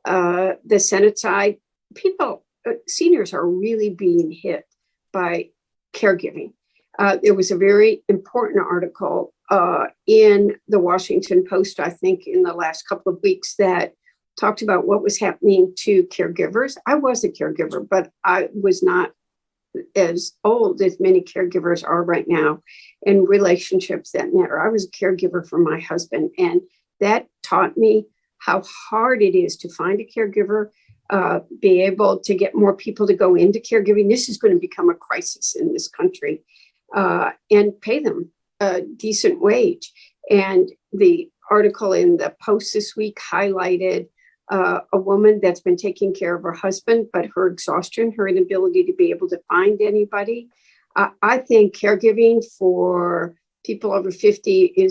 the Senate side. Seniors are really being hit by caregiving. There was a very important article in the Washington Post, I think, in the last couple of weeks that talked about what was happening to caregivers. I was a caregiver, but I was not as old as many caregivers are right now in relationships that matter. I was a caregiver for my husband, and that taught me how hard it is to find a caregiver, be able to get more people to go into caregiving. This is going to become a crisis in this country, and pay them a decent wage. And the article in the Post this week highlighted a woman that's been taking care of her husband, but her exhaustion, her inability to be able to find anybody. I think caregiving for people over 50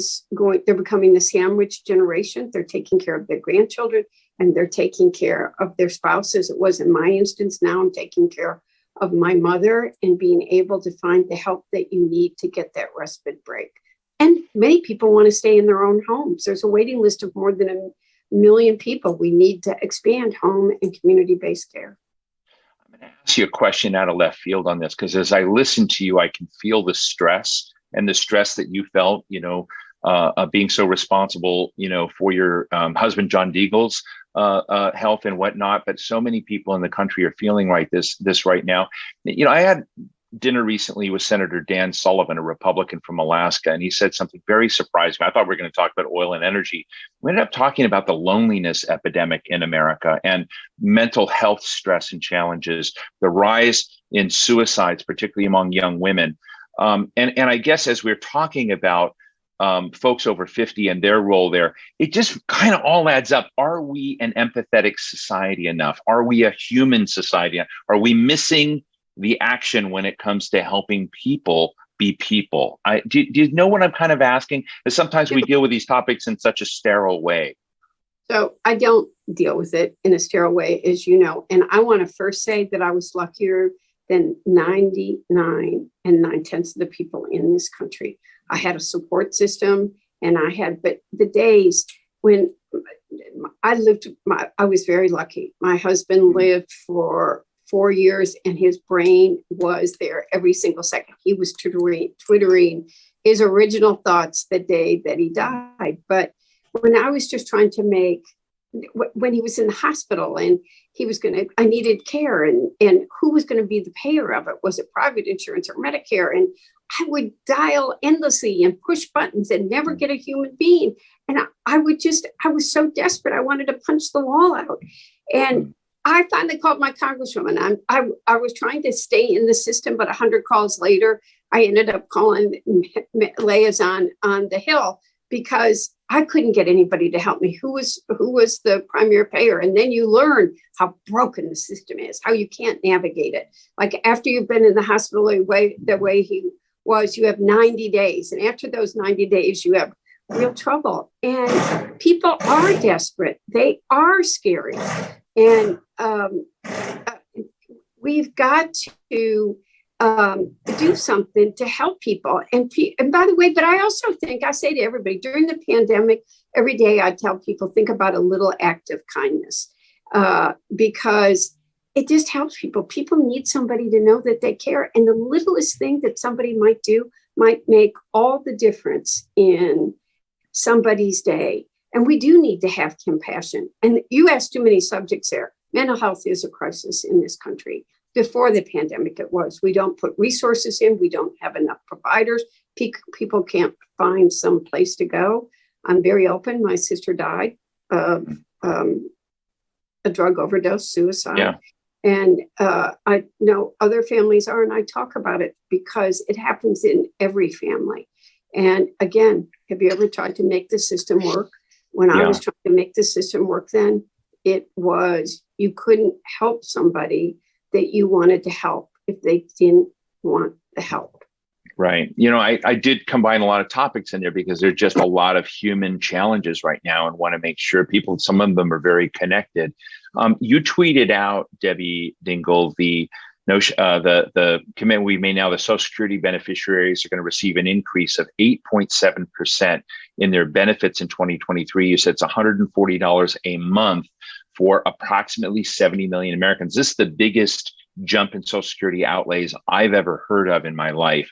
they're becoming the sandwich generation. They're taking care of their grandchildren and they're taking care of their spouses. It was in my instance. Now I'm taking care of my mother and being able to find the help that you need to get that respite break. And many people want to stay in their own homes. There's a waiting list of more than 1 million people. We need to expand home and community-based care. I'm going to ask you a question out of left field on this, because as I listen to you, I can feel the stress that you felt, being so responsible, for your husband, John Dingle's health and whatnot. But so many people in the country are feeling like this right now. I had dinner recently with Senator Dan Sullivan, a Republican from Alaska, and he said something very surprising. I thought we were going to talk about oil and energy. We ended up talking about the loneliness epidemic in America and mental health stress and challenges, the rise in suicides, particularly among young women. And I guess as we're talking about folks over 50 and their role there, it just kind of all adds up. Are we an empathetic society enough? Are we a human society? Are we missing the action when it comes to helping people be people? Do you know what I'm kind of asking? Because sometimes we deal with these topics in such a sterile way. So I don't deal with it in a sterile way, as you know. And I want to first say that I was luckier than 99 and 9/10 of the people in this country. I had a support system, and but the days when I was very lucky. My husband lived for 4 years, and his brain was there every single second. He was twittering his original thoughts the day that he died. But when I was just trying to when he was in the hospital and I needed care, and who was going to be the payer of it? Was it private insurance or Medicare? And I would dial endlessly and push buttons and never get a human being. And I was so desperate. I wanted to punch the wall out. And I finally called my congresswoman. I was trying to stay in the system, but 100 calls later, I ended up calling Liaison on the Hill because I couldn't get anybody to help me. Who was the primary payer? And then you learn how broken the system is, how you can't navigate it. Like after you've been in the hospital the way he was, you have 90 days. And after those 90 days, you have real trouble. And people are desperate. They are scary. And we've got to do something to help people. And by the way, but I also think, I say to everybody, during the pandemic, every day I tell people, think about a little act of kindness, because it just helps people. People need somebody to know that they care. And the littlest thing that somebody might do might make all the difference in somebody's day. And we do need to have compassion. And you asked too many subjects there. Mental health is a crisis in this country. Before the pandemic, it was. We don't put resources in. We don't have enough providers. People can't find some place to go. I'm very open. My sister died of a drug overdose, suicide. Yeah. And I know other families are, and I talk about it because it happens in every family. And again, have you ever tried to make the system work? When I was trying to make the system work then, it was, you couldn't help somebody that you wanted to help if they didn't want the help. Right. I did combine a lot of topics in there because there's just a lot of human challenges right now, and want to make sure some of them are very connected. You tweeted out, Debbie Dingle, the commitment we made now. The Social Security beneficiaries are going to receive an increase of 8.7% in their benefits in 2023. You said it's $140 a month for approximately 70 million Americans. This is the biggest jump in Social Security outlays I've ever heard of in my life.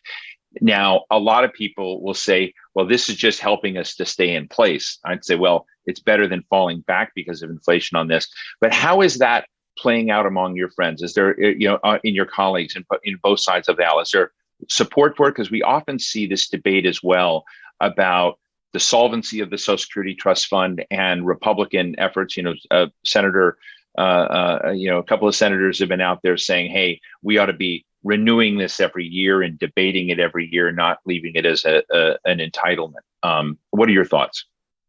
Now, a lot of people will say, well, this is just helping us to stay in place. I'd say, well, it's better than falling back because of inflation on this. But how is that playing out among your friends? Is there, in your colleagues in both sides of the aisle, is there support for it? Because we often see this debate as well about the solvency of the Social Security Trust Fund and Republican efforts. A couple of senators have been out there saying, hey, we ought to be renewing this every year and debating it every year, not leaving it as an entitlement. What are your thoughts?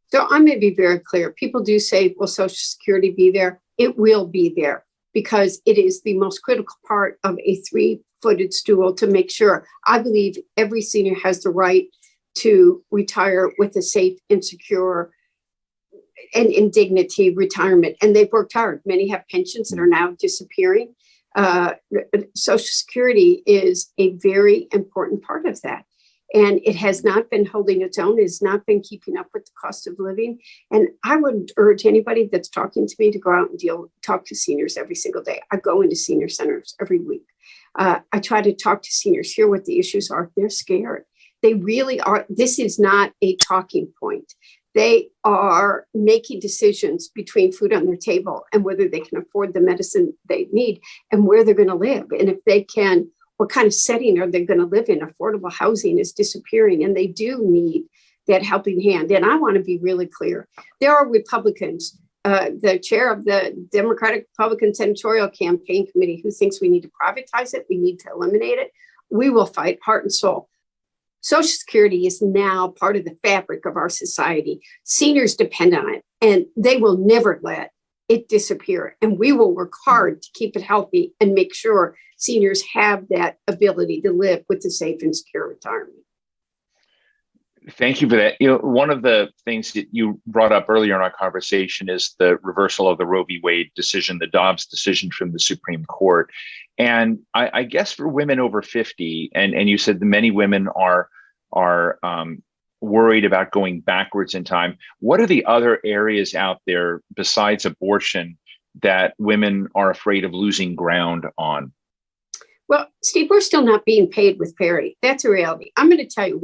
So I'm going to be very clear. People do say, will Social Security be there? It will be there because it is the most critical part of a three-footed stool to make sure. I believe every senior has the right to retire with a safe and secure and in dignity retirement. And they've worked hard. Many have pensions that are now disappearing. Social Security is a very important part of that. And it has not been holding its own. It has not been keeping up with the cost of living. And I would urge anybody that's talking to me to go out and talk to seniors every single day. I go into senior centers every week. I try to talk to seniors, hear what the issues are. They're scared. They really are. This is not a talking point. They are making decisions between food on their table and whether they can afford the medicine they need and where they're going to live. And if they can, what kind of setting are they going to live in? Affordable housing is disappearing, and they do need that helping hand. And I want to be really clear. There are Republicans, the chair of the Democratic Republican Senatorial Campaign Committee, who thinks we need to privatize it. We need to eliminate it. We will fight heart and soul. Social Security is now part of the fabric of our society. Seniors depend on it, and they will never let it disappear. And we will work hard to keep it healthy and make sure seniors have that ability to live with a safe and secure retirement. Thank you for that. One of the things that you brought up earlier in our conversation is the reversal of the Roe v. Wade decision, the Dobbs decision from the Supreme Court. And I guess for women over 50, and you said that many women are worried about going backwards in time. What are the other areas out there besides abortion that women are afraid of losing ground on? Well, Steve, we're still not being paid with parity. That's a reality. I'm going to tell you,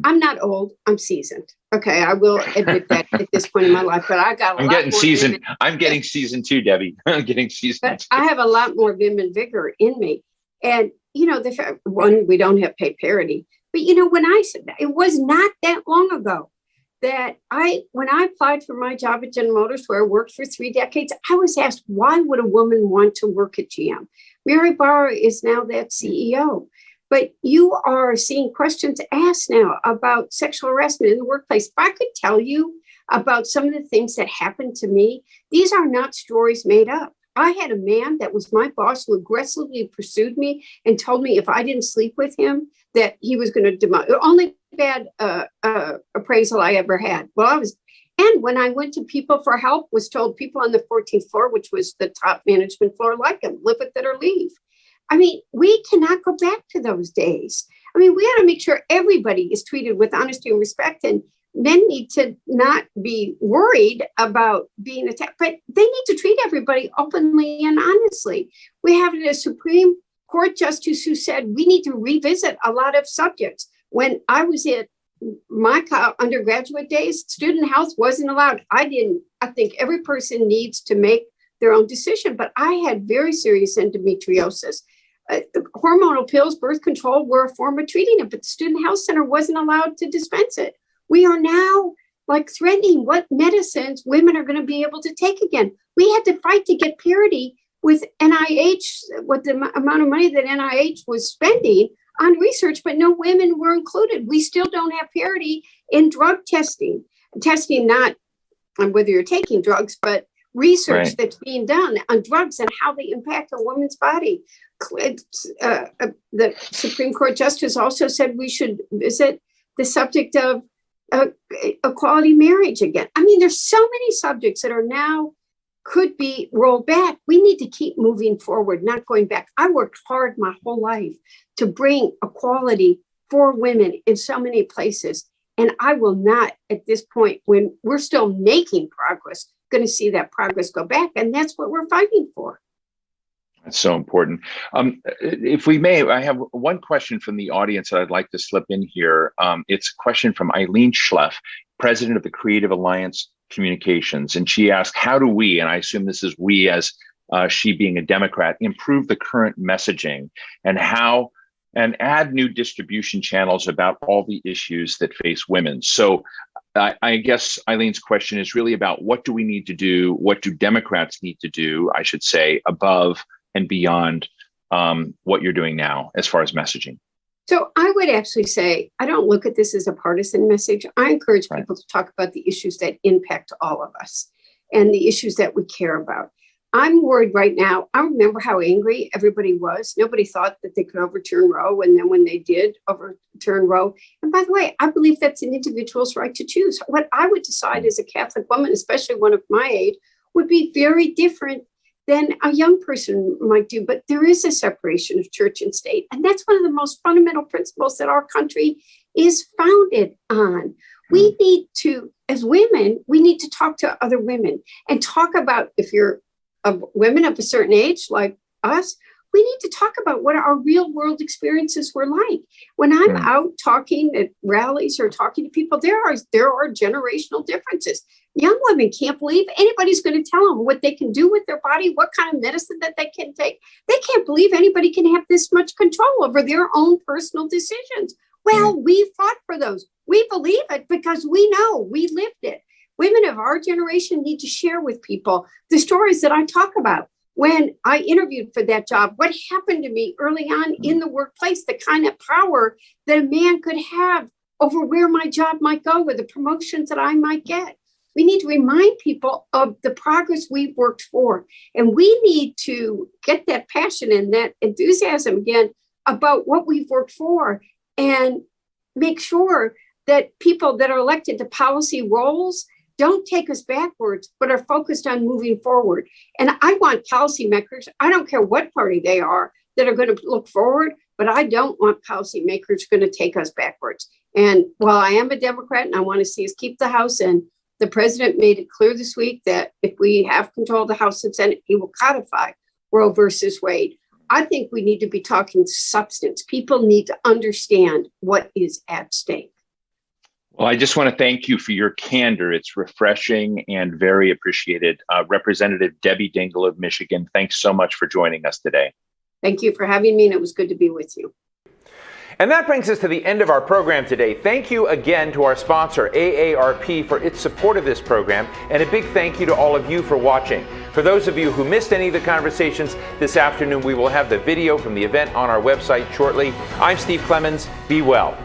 I'm not old, I'm seasoned. Okay, I will admit that at this point in my life, but I got a lot more seasoned. women. I'm getting seasoned too, Debbie. I'm getting seasoned. But I have a lot more women vigor in me. And, the fact, one, we don't have pay parity. But, when I said that, it was not that long ago that when I applied for my job at General Motors, where I worked for 3 decades, I was asked, why would a woman want to work at GM? Mary Barra is now that CEO. But you are seeing questions asked now about sexual harassment in the workplace. If I could tell you about some of the things that happened to me, these are not stories made up. I had a man that was my boss who aggressively pursued me and told me if I didn't sleep with him, that he was going to demote. The only bad appraisal I ever had. And when I went to people for help, was told people on the 14th floor, which was the top management floor, like him, live with it or leave. I mean, we cannot go back to those days. I mean, we got to make sure everybody is treated with honesty and respect, and men need to not be worried about being attacked, but they need to treat everybody openly and honestly. We have a Supreme Court justice who said we need to revisit a lot of subjects. When I was at my undergraduate days, student health wasn't allowed. I think every person needs to make their own decision, but I had very serious endometriosis. Hormonal pills, birth control were a form of treating it, but the student health center wasn't allowed to dispense it. We are now threatening what medicines women are going to be able to take again. We had to fight to get parity with NIH, what the amount of money that NIH was spending on research, but no women were included. We still don't have parity in drug testing not on whether you're taking drugs, but research that's being done on drugs and how they impact a woman's body. The Supreme Court justice also said we should visit the subject of equality marriage again. I mean, there's so many subjects that are now could be rolled back. We need to keep moving forward, not going back. I worked hard my whole life to bring equality for women in so many places. And I will not, at this point, when we're still making progress, going to see that progress go back. And that's what we're fighting for. That's so important. If we may, I have one question from the audience that I'd like to slip in here. It's a question from Eileen Schleff, president of the Creative Alliance Communications. And she asked, how do we, and I assume this is we as she being a Democrat, improve the current messaging and add new distribution channels about all the issues that face women? So I guess Eileen's question is really about what do we need to do? What do Democrats need to do, I should say, above and beyond what you're doing now as far as messaging? So I would actually say, I don't look at this as a partisan message. I encourage people to talk about the issues that impact all of us and the issues that we care about. I'm worried right now. I remember how angry everybody was. Nobody thought that they could overturn Roe. And then when they did overturn Roe, and by the way, I believe that's an individual's right to choose. What I would decide as a Catholic woman, especially one of my age, would be very different than a young person might do. But there is a separation of church and state. And that's one of the most fundamental principles that our country is founded on. We need to, as women, we need to talk to other women and talk about, if you're women of a certain age like us, we need to talk about what our real world experiences were like. When I'm out talking at rallies or talking to people, there are generational differences. Young women can't believe anybody's going to tell them what they can do with their body, what kind of medicine that they can take. They can't believe anybody can have this much control over their own personal decisions. Well, we fought for those. We believe it because we know we lived it. Women of our generation need to share with people the stories that I talk about. When I interviewed for that job, what happened to me early on in the workplace, the kind of power that a man could have over where my job might go or the promotions that I might get. We need to remind people of the progress we've worked for. And we need to get that passion and that enthusiasm again about what we've worked for and make sure that people that are elected to policy roles don't take us backwards, but are focused on moving forward. And I want policymakers, I don't care what party they are, that are going to look forward, but I don't want policymakers going to take us backwards. And while I am a Democrat and I want to see us keep the House, and the president made it clear this week that if we have control of the House and Senate, he will codify Roe versus Wade. I think we need to be talking substance. People need to understand what is at stake. Well, I just want to thank you for your candor. It's refreshing and very appreciated. Representative Debbie Dingle of Michigan, thanks so much for joining us today. Thank you for having me, and it was good to be with you. And that brings us to the end of our program today. Thank you again to our sponsor, AARP, for its support of this program, and a big thank you to all of you for watching. For those of you who missed any of the conversations this afternoon, we will have the video from the event on our website shortly. I'm Steve Clemens. Be well.